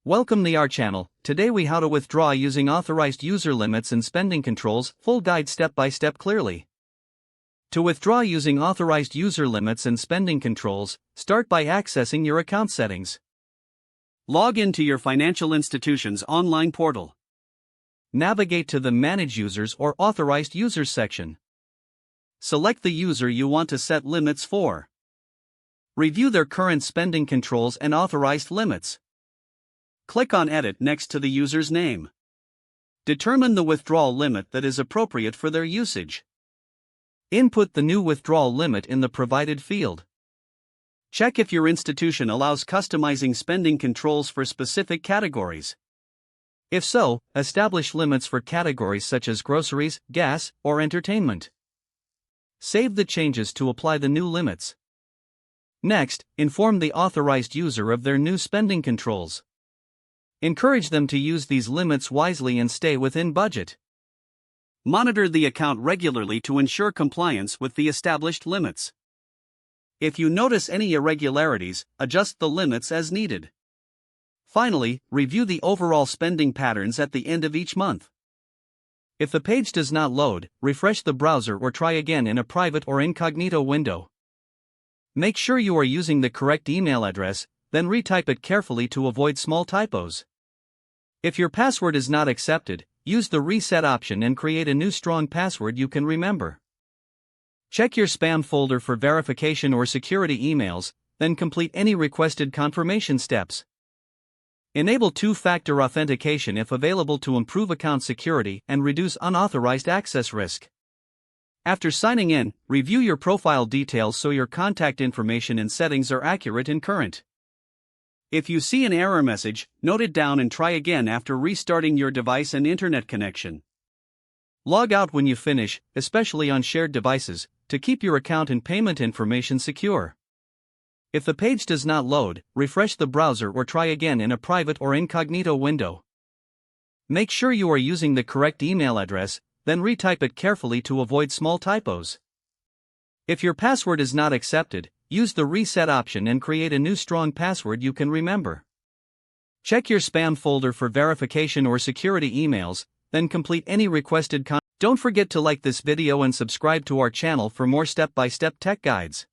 Welcome to our channel. Today we how to withdraw using authorized user limits and spending controls, full guide step by step clearly. To withdraw using authorized user limits and spending controls, start by accessing your account settings. Log into your financial institution's online portal. Navigate to the Manage Users or Authorized Users section. Select the user you want to set limits for. Review their current spending controls and authorized limits. Click on Edit next to the user's name. Determine the withdrawal limit that is appropriate for their usage. Input the new withdrawal limit in the provided field. Check if your institution allows customizing spending controls for specific categories. If so, establish limits for categories such as groceries, gas, or entertainment. Save the changes to apply the new limits. Next, inform the authorized user of their new spending controls. Encourage them to use these limits wisely and stay within budget. Monitor the account regularly to ensure compliance with the established limits. If you notice any irregularities, adjust the limits as needed. Finally, review the overall spending patterns at the end of each month. If the page does not load, refresh the browser or try again in a private or incognito window. Make sure you are using the correct email address, then retype it carefully to avoid small typos. If your password is not accepted, use the reset option and create a new strong password you can remember. Check your spam folder for verification or security emails, then complete any requested confirmation steps. Enable two-factor authentication if available to improve account security and reduce unauthorized access risk. After signing in, review your profile details so your contact information and settings are accurate and current. If you see an error message, note it down and try again after restarting your device and internet connection. Log out when you finish, especially on shared devices, to keep your account and payment information secure. If the page does not load, refresh the browser or try again in a private or incognito window. Make sure you are using the correct email address, then retype it carefully to avoid small typos. If your password is not accepted, use the reset option and create a new strong password you can remember. Check your spam folder for verification or security emails, then complete any requested content. Don't forget to like this video and subscribe to our channel for more step-by-step tech guides.